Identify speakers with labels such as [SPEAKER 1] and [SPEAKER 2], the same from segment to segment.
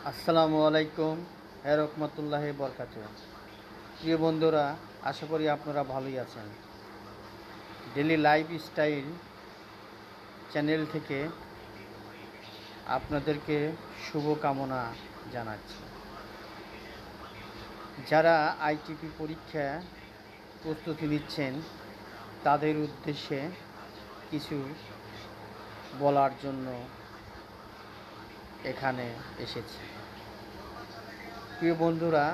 [SPEAKER 1] আসসালামু আলাইকুম রহমতুল্লাহি বরকাতুহ। প্রিয় বন্ধুরা, আশা করি আপনারা ভালোই আছেন। ডেলি লাইফ স্টাইল চ্যানেল থেকে আপনাদেরকে শুভকামনা জানাচ্ছি। যারা আইটিপি পরীক্ষা প্রস্তুতি নিচ্ছেন তাদের উদ্দেশ্যে কিছু বলার জন্য এখানে এসেছি। প্রিয় বন্ধুরা,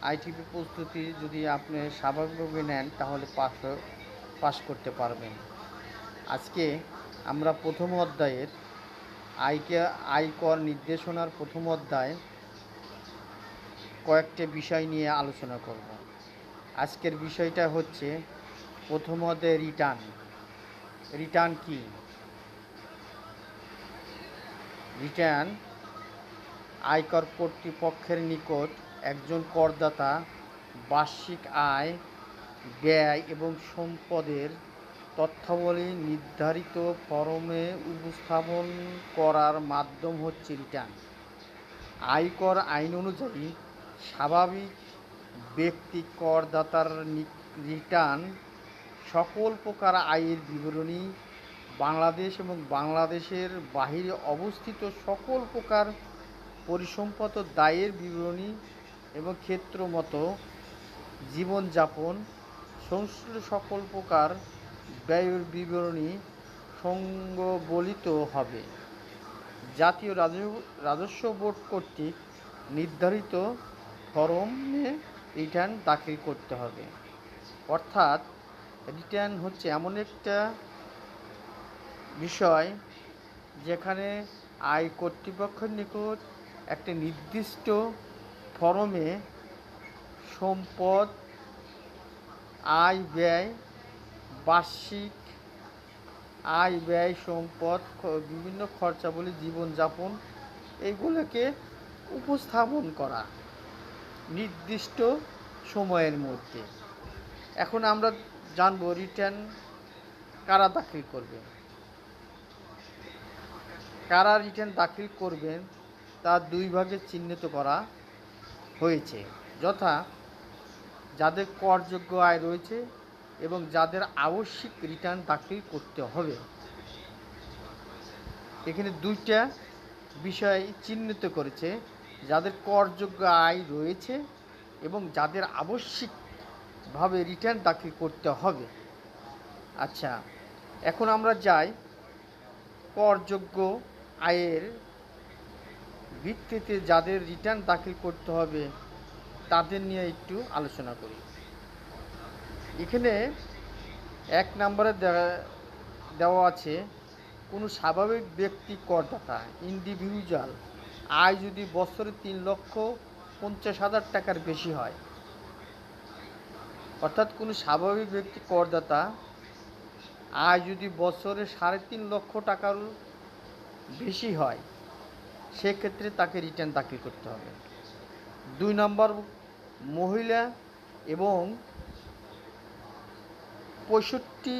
[SPEAKER 1] আইটিপি প্রস্তুতি যদি আপনি স্বাভাবিকভাবে নেন তাহলে পাস করতে পারবেন। আজকে আমরা প্রথম অধ্যায়ের আয়কর নির্দেশনার প্রথম অধ্যায় কয়েকটি বিষয় নিয়ে আলোচনা করব। আজকের বিষয়টা হচ্ছে প্রথম অধ্যায়ে রিটার্ন কি? রিটার্ন আয়কর কর্তৃপক্ষের নিকট একজন করদাতা বার্ষিক আয়, ব্যয় এবং সম্পদের তথ্যাবলী নির্ধারিত ফরমে উপস্থাপন করার মাধ্যম হচ্ছে রিটার্ন। আয়কর আইন অনুযায়ী স্বাভাবিক ব্যক্তি করদাতার রিটার্ন সকল প্রকার আয়ের বিবরণী, বাংলাদেশ এবং বাংলাদেশের বাহিরে অবস্থিত সকল প্রকার পরিসম্পদ দায়ের বিবরণী এবং ক্ষেত্রমতো জীবনযাপন সংশ্লিষ্ট সকল প্রকার ব্যয়ের বিবরণী সংবলিত হবে। জাতীয় রাজস্ব বোর্ড কর্তৃক নির্ধারিত ফরমে রিটার্ন দাখিল করতে হবে। অর্থাৎ রিটার্ন হচ্ছে এমন একটা বিষয় যেখানে আয় কর্তৃপক্ষের নিকট একটা নির্দিষ্ট ফরমে সম্পদ, আয় ব্যয়, বার্ষিক আয় ব্যয়, সম্পদ, বিভিন্ন খরচাবলী, জীবনযাপন এইগুলোকে উপস্থাপন করা নির্দিষ্ট সময়ের মধ্যে। এখন আমরা জানব রিটার্ন কারা দাখিল করবেন। কারা রিটার্ন দাখিল করবেন তা দুই ভাগে চিহ্নিত করা হয়েছে, যথা যাদের করযোগ্য আয় রয়েছে এবং যাদের আবশ্যিক রিটার্ন দাখিল করতে হবে। এখানে দুইটা বিষয় চিহ্নিত করেছে, যাদের করযোগ্য আয় রয়েছে এবং যাদের আবশ্যিকভাবে রিটার্ন দাখিল করতে হবে। আচ্ছা, এখন আমরা যাই করযোগ্য আয়ের ভিত্তিতে যাদের রিটার্ন দাখিল করতে হবে তাদের নিয়ে একটু আলোচনা করি। এখানে 1 নম্বরে দেওয়া আছে, কোনো স্বাভাবিক ব্যক্তি করদাতা ইন্ডিভিজুয়াল আয় যদি বছরে 3,50,000 টাকার বেশি হয়, অর্থাৎ কোনো স্বাভাবিক ব্যক্তি করদাতা আয় যদি বছরে 3.5 লক্ষ টাকার বেশি হয়, সেক্ষেত্রে তাকে রিটার্ন দাখিল করতে হবে। 2 নম্বর, মহিলা এবং 65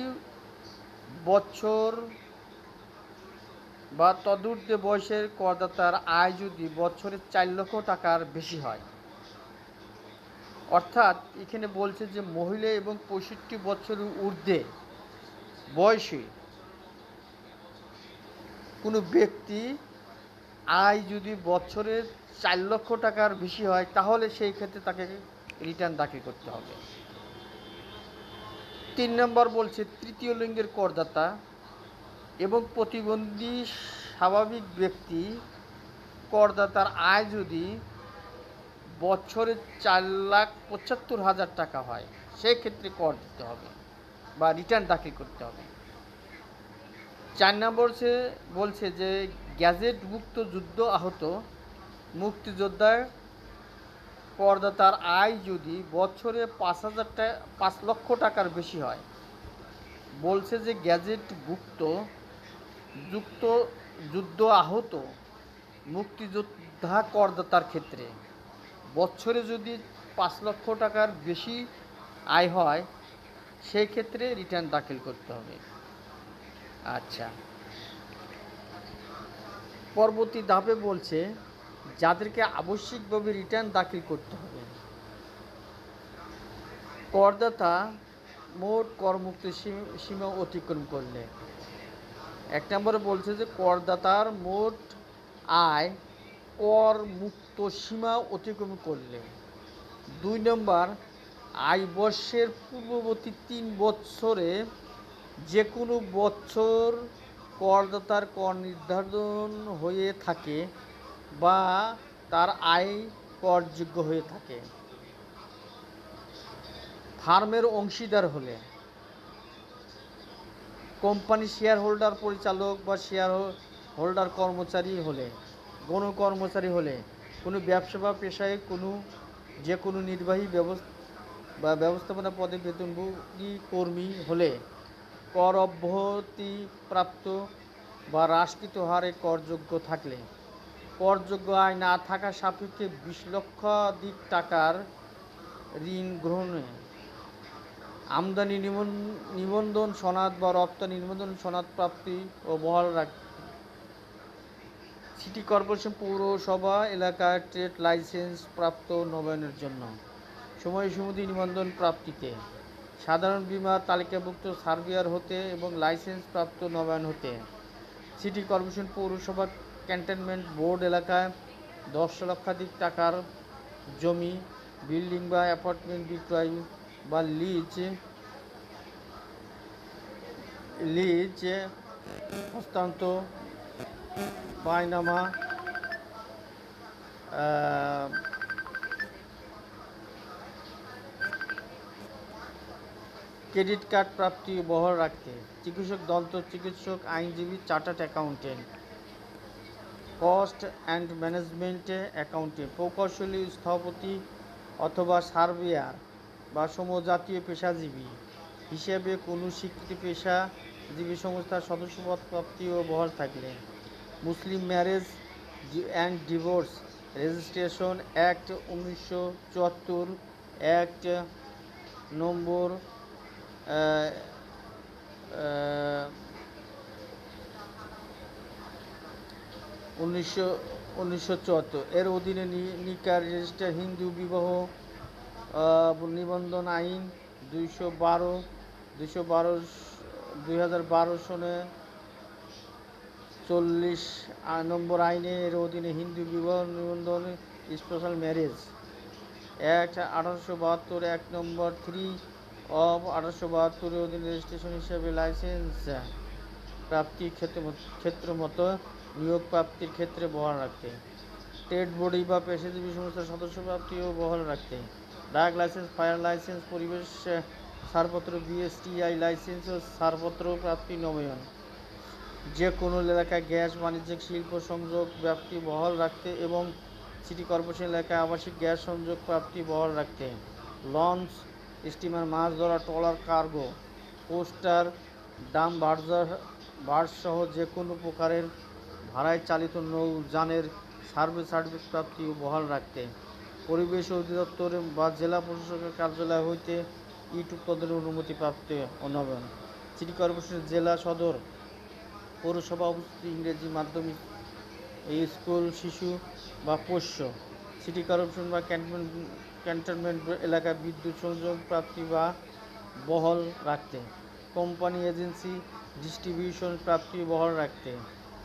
[SPEAKER 1] বছর বা তদূর্ধ্বে বয়সের করদাতার আয় যদি বছরে 4 লক্ষ টাকার বেশি হয়, অর্থাৎ এখানে বলছে যে মহিলা এবং 65 বছরের ঊর্ধ্বে বয়সী কোনো ব্যক্তি আয় যদি বছরে 4 লক্ষ টাকার বেশি হয়, তাহলে সেই ক্ষেত্রে তাকে রিটার্ন দাখিল করতে হবে। 3 নম্বর বলছে, তৃতীয় লিঙ্গের করদাতা এবং প্রতিবন্ধী স্বাভাবিক ব্যক্তি করদাতার আয় যদি বছরে 4,75,000 টাকা হয়, সেক্ষেত্রে কর দিতে হবে বা রিটার্ন দাখিল করতে হবে। 4 নম্বর বলছে যে গ্যাজেটভুক্ত যুদ্ধ আহত মুক্তিযোদ্ধার করদাতার আয় যদি বছরে 5 লক্ষ টাকার বেশি হয়, বলছে যে গ্যাজেটভুক্ত যুদ্ধ আহত মুক্তিযোদ্ধা করদাতার ক্ষেত্রে বছরে যদি 5 লক্ষ টাকার বেশি আয় হয়, সেই ক্ষেত্রে রিটার্ন দাখিল করতে হবে। আচ্ছা, পরবর্তী ধাপে বলছে যাদেরকে আবশ্যিকভাবে রিটার্ন দাখিল করতে হবে। করদাতা মোট করমুক্ত সীমা অতিক্রম করলে। 1 নম্বরে বলছে যে করদাতার মোট আয় কর মুক্ত সীমা অতিক্রম করলে। 2 নম্বর, আয় বর্ষের পূর্ববর্তী 3 বছরে যে কোনো বছর করদাতার কর নির্ধারণ হয়ে থাকে বা তার আয় করযোগ্য হয়ে থাকে। ফার্মের অংশীদার হলে, কোম্পানি শেয়ার হোল্ডার, পরিচালক বা শেয়ার হোল্ডার, কর্মচারী হলে, গণকর্মচারী হলে, কোনো ব্যবসা বা পেশায় যে কোনো নির্বাহী বা ব্যবস্থাপনা পদে বেতনভোগী কর্মী হলে, কর অব্যাহতি প্রাপ্ত বা হ্রাসকৃত হারে করযোগ্য থাকলে, করযোগ্য আয় না থাকা সাপেক্ষে 20 লক্ষাধিক টাকার ঋণ গ্রহণে, আমদানি নিবন্ধন সনদ বা রপ্তানি নিবন্ধন সনদ প্রাপ্তি ও বহাল রাখতে। সিটি কর্পোরেশন, পৌরসভা এলাকায় ট্রেড লাইসেন্স প্রাপ্ত নবায়নের জন্য সময়সীমাটি নিবন্ধন প্রাপ্তিতে, সাধারণ বীমা তালিকাভুক্ত সার্ভেয়ার হতে এবং লাইসেন্স প্রাপ্ত নবায়ন হতে। সিটি কর্পোরেশন, পৌরসভা, ক্যান্টনমেন্ট বোর্ড এলাকায় 10 লক্ষাধিক টাকার জমি, বিল্ডিং বা অ্যাপার্টমেন্ট বিক্রয় বা লিজ হস্তান্তর, বায়নামা, ক্রেডিট কার্ড প্রাপ্তি বহাল রাখতে। চিকিৎসক, দন্ত চিকিৎসক, আইনজীবী, চার্টার্ড অ্যাকাউন্টেন্ট, কস্ট অ্যান্ড ম্যানেজমেন্টে অ্যাকাউন্টেন্ট, প্রকৌশলী, স্থপতি অথবা সার্ভেয়ার বা সমজাতীয় পেশাজীবী হিসেবে কোনো স্বীকৃত পেশাজীবী সংস্থার সদস্যপদ প্রাপ্তি ও বহাল থাকলে। Muslim marriage and divorce registration act 1974 act number 1974 এর অধীনে নিকার রেজিস্টার, হিন্দু বিবাহ নিবন্ধন আইন 2012 সনে 40 নম্বর আইনে এর অধীনে হিন্দু বিবাহ নিবন্ধন special marriage act 1872 act number 3 of 1872 এর অধীনে রেজিস্ট্রেশন হিসাবে লাইসেন্স প্রাপ্তির ক্ষেত্রমতো নিয়োগ প্রাপ্তির ক্ষেত্রে বহাল রাখতে। ট্রেড বডি বা পেশাজীবী সংস্থার সদস্য প্রাপ্তি ও বহাল রাখতে। ডাক লাইসেন্স, ফায়ার লাইসেন্স, পরিবেশ ছাড়পত্র, বিএসটিআই লাইসেন্স ও ছাড়পত্র প্রাপ্তি নবায়ন। যে কোনো এলাকায় গ্যাস বাণিজ্যিক শিল্প সংযোগ প্রাপ্তি বহাল রাখতে এবং সিটি কর্পোরেশন এলাকায় আবাসিক গ্যাস সংযোগ প্রাপ্তি বহাল রাখতে। লঞ্চ, স্টিমার, মাছ ধরা, ট্রলার, কার্গো, পোস্টার, ডাম বার্জসহ যে কোনো প্রকারের ভাড়ায় চালিত নৌযানের সার্ভিস প্রাপ্তি ও বহাল রাখতে। পরিবেশ অধিদপ্তর বা জেলা প্রশাসকের কার্যালয় হইতে ইট উৎপাদনের অনুমতি প্রাপ্তি ও নবায়ন। সিটি কর্পোরেশনের জেলা সদর পৌরসভা অবস্থিত ইংরেজি মাধ্যমিক স্কুল, শিশু বা পোষ্য। সিটি কর্পোরেশন বা ক্যান্টনমেন্ট এলাকায় বিদ্যুৎ সংযোগ প্রাপ্তি বা বহাল রাখতে। কোম্পানি, এজেন্সি, ডিস্ট্রিবিউশন প্রাপ্তি বহাল রাখতে।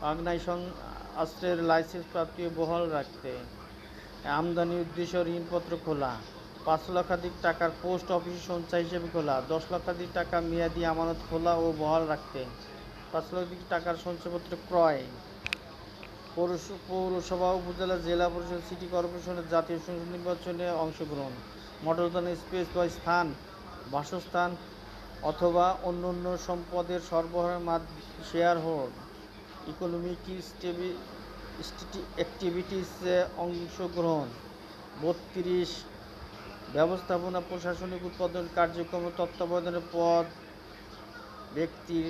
[SPEAKER 1] আগ্নেয়াস্ত্রের লাইসেন্স প্রাপ্তি বহাল রাখতে। আমদানি উদ্দেশ্য ঋণপত্র খোলা, 5 লক্ষাধিক টাকার পোস্ট অফিস সঞ্চয় হিসেবে খোলা, 10 লক্ষাধিক টাকা মেয়াদি আমানত খোলা ও বহাল রাখতে। 5 লক্ষাধিক টাকার সঞ্চয়পত্র ক্রয়। পৌরসভা, উপজেলা, জেলা পরিষদ, সিটি কর্পোরেশনের জাতীয় সংসদ নির্বাচনে অংশগ্রহণ। মটরযান, স্পেস বা স্থান, বাসস্থান অথবা অন্যান্য সম্পদের সরবরাহের শেয়ার হোল্ড, ইকোনমিক অ্যাক্টিভিটিসে অংশগ্রহণ। 32 ব্যবস্থাপনা, প্রশাসনিক, উৎপাদন কার্যক্রম তত্ত্বাবধানের পদ ব্যক্তির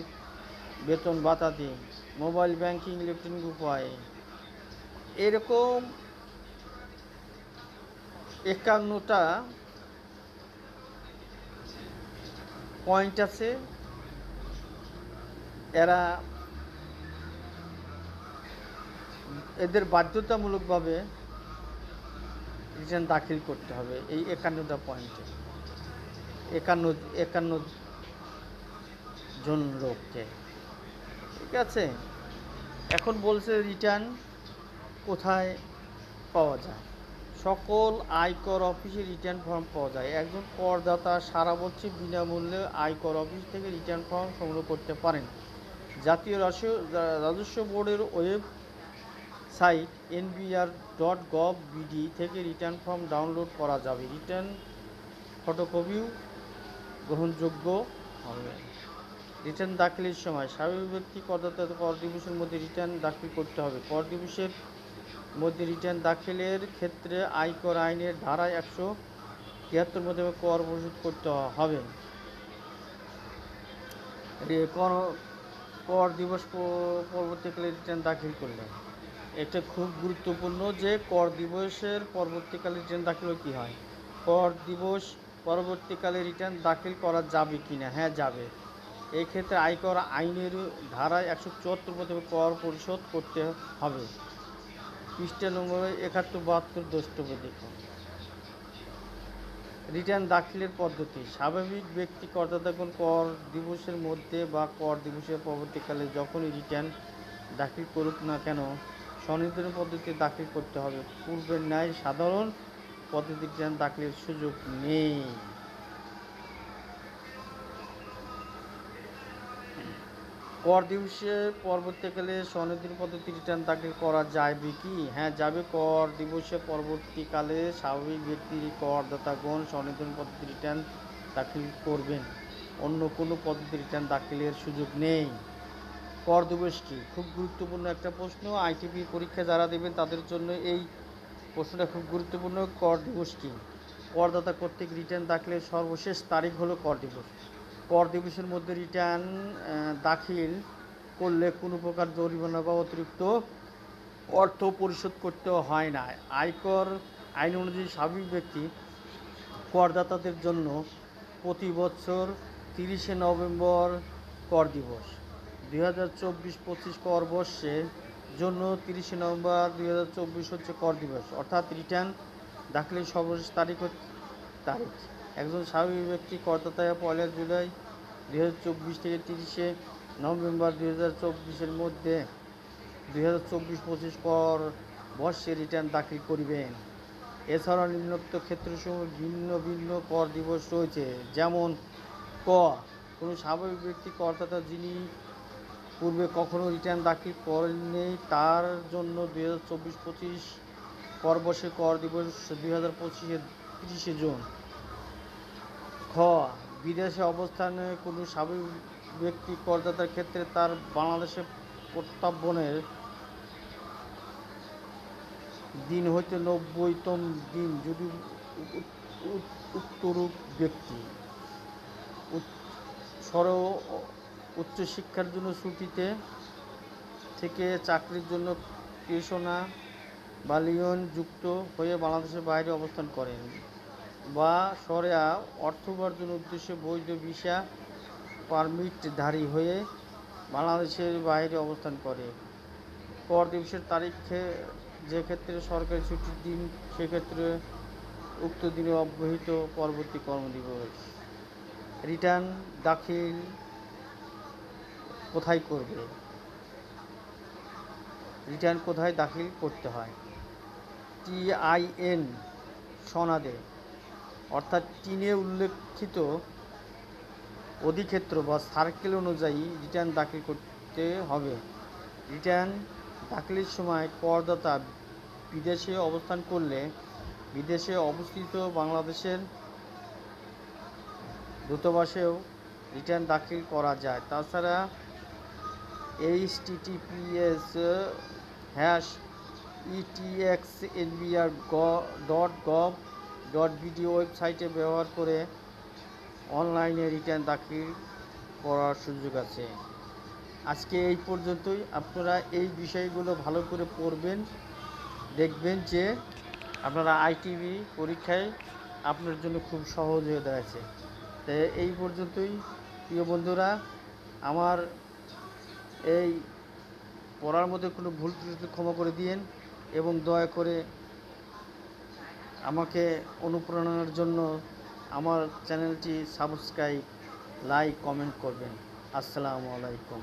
[SPEAKER 1] বেতন ভাতা দিয়ে। মোবাইল ব্যাংকিং, ইলেকট্রনিক উপায়ে। এরকম 51টা পয়েন্ট আছে। এদের বাধ্যতামূলকভাবে রিটার্ন দাখিল করতে হবে এই 51টা পয়েন্টে, একান্ন একান্ন জন লোককে। ঠিক আছে, এখন বলছে রিটার্ন কোথায় পাওয়া যায়। সকল আয়কর অফিসে রিটার্ন ফর্ম পাওয়া যায়। একজন করদাতা সারা বছর বিনামূল্যে আয়কর অফিস থেকে রিটার্ন ফর্ম সংগ্রহ করতে পারেন। জাতীয় রাজস্ব বোর্ডের ওয়েবসাইট nbr.gov.bd থেকে রিটার্ন ফর্ম ডাউনলোড করা যাবে। রিটার্ন ফটোকপিও গ্রহণযোগ্য হবে। রিটার্ন দাখিলের সময় স্বাভাবিক ব্যক্তি করদাতা কর দিবসের মধ্যে রিটার্ন দাখিল করতে হবে। কর দিবসের মধ্যে রিটার্ন দাখিলের ক্ষেত্রে আয়কর আইনের ধারা 173 মোতাবেক কর পরিশোধ করতে হবে। কর দিবস পরবর্তীকালে রিটার্ন দাখিল করলে এটা খুব গুরুত্বপূর্ণ যে কর দিবসের পরবর্তীকালে রিটার্ন দাখিল কী হয়। কর দিবস পরবর্তীকালে রিটার্ন দাখিল করা যাবে কি না? হ্যাঁ, যাবে। এই ক্ষেত্রে আয়কর আইনের ধারায় 174 মোতাবেক কর পরিশোধ করতে হবে। পৃষ্ঠা নম্বর 71-72 দ্রষ্টব্য দেখুন। রিটার্ন দাখিলের পদ্ধতি। স্বাভাবিক ব্যক্তি করদাতাগণ কর দিবসের মধ্যে বা কর দিবসের পরবর্তীকালে যখনই রিটার্ন দাখিল করুক না কেন স্বনির্ধারিত পদ্ধতিতে দাখিল করতে হবে। পূর্বের ন্যায় সাধারণ পদ্ধতি রিটার্ন দাখিলের সুযোগ নেই। কর দিবসের পরবর্তীকালে স্বনির্ধারিত পদ্ধতি রিটার্ন দাখিল করা যাবে কি? হ্যাঁ, যাবে। কর দিবসের পরবর্তীকালে স্বাভাবিক ব্যক্তি করদাতাগণ স্বনির্ধারিত পদ্ধতি রিটার্ন দাখিল করবেন। অন্য কোনো পদ্ধতি রিটার্ন দাখিলের সুযোগ নেই। কর দিবস কি? খুব গুরুত্বপূর্ণ একটা প্রশ্ন। আইটিপি পরীক্ষা যারা দেবেন তাদের জন্য এই প্রশ্নটা খুব গুরুত্বপূর্ণ। কর দিবস কি? করদাতা কর্তৃক রিটার্ন দাখিলের সর্বশেষ তারিখ হলো কর দিবস। কর দিবসের মধ্যে রিটার্ন দাখিল করলে কোনো প্রকার জরিমানা বা অতিরিক্ত অর্থ পরিশোধ করতে হয় না। আয়কর আইন অনুযায়ী স্বাভাবিক ব্যক্তি করদাতাদের জন্য প্রতি বছর 30শে নভেম্বর কর দিবস। 2024-25 কর বর্ষের জন্য 30শে নভেম্বর 2024 হচ্ছে কর দিবস, অর্থাৎ রিটার্ন দাখিলের সর্বশেষ তারিখ। একজন স্বাভাবিক ব্যক্তি করদাতা 1 জুলাই 2024 থেকে 30শে নভেম্বর 2024-এর মধ্যে 2024-25 কর বর্ষে রিটার্ন দাখিল করিবেন। এছাড়াও নিম্নোক্ত ক্ষেত্রসমূহ ভিন্ন ভিন্ন কর দিবস রয়েছে, যেমন ক কোনো স্বাভাবিক ব্যক্তি করদাতা যিনি পূর্বে কখনো রিটার্ন দাখিল করেননি তার জন্য 2024-25 কর বর্ষে কর দিবস 2025-এর 30শে জুন। খ বিদেশে অবস্থানে কোনো স্বাভাবিক ব্যক্তি করদাতার ক্ষেত্রে তার বাংলাদেশে প্রত্যাবর্তনের দিন হইতে 90তম দিন যদি উক্তরূপ ব্যক্তি উচ্চশিক্ষার জন্য ছুটিতে থেকে চাকরির জন্য পেশনা বা লিওন যুক্ত হয়ে বাংলাদেশের বাইরে অবস্থান করেন বা সরেয়া অর্থ উপার্জনের উদ্দেশ্যে বৈধ ভিসা পারমিটধারী হয়ে বাংলাদেশের বাইরে অবস্থান করে। কর দিবসের তারিখে যে ক্ষেত্রে সরকারি ছুটির দিন সেক্ষেত্রে উক্ত দিনে অব্যাহত পরবর্তী কর্মদিবস। রিটার্ন দাখিল কোথায় করবে? রিটার্ন কোথায় দাখিল করতে হয়? TIN সনদে অর্থাৎ টিনে উল্লেখিত অধিক্ষেত্র বা সার্কেল অনুযায়ী রিটার্ন দাখিল করতে হবে। রিটার্ন দাখিলের সময় করদাতা বিদেশে অবস্থান করলে বিদেশে অবস্থিত বাংলাদেশের দূতাবাসেও রিটার্ন দাখিল করা যায়। তাছাড়া https://etxnbr.gov.bd ওয়েবসাইটে ব্যবহার করে অনলাইনে রিটার্ন দাখিল করার সুযোগ আছে। আজকে এই পর্যন্তই। আপনারা এই বিষয়গুলো ভালো করে পড়বেন, দেখবেন যে আপনারা আইটিভি পরীক্ষায় আপনার জন্য খুব সহজ হয়ে দাঁড়াচ্ছে। তাই এই পর্যন্তই প্রিয় বন্ধুরা। আমার এই পড়ার মধ্যে কোনো ভুল ত্রুটি ক্ষমা করে দিয়েন এবং দয়া করে আমাকে অনুপ্রেরণার জন্য আমার চ্যানেলটি সাবস্ক্রাইব, লাইক, কমেন্ট করবেন। আসসালামু আলাইকুম।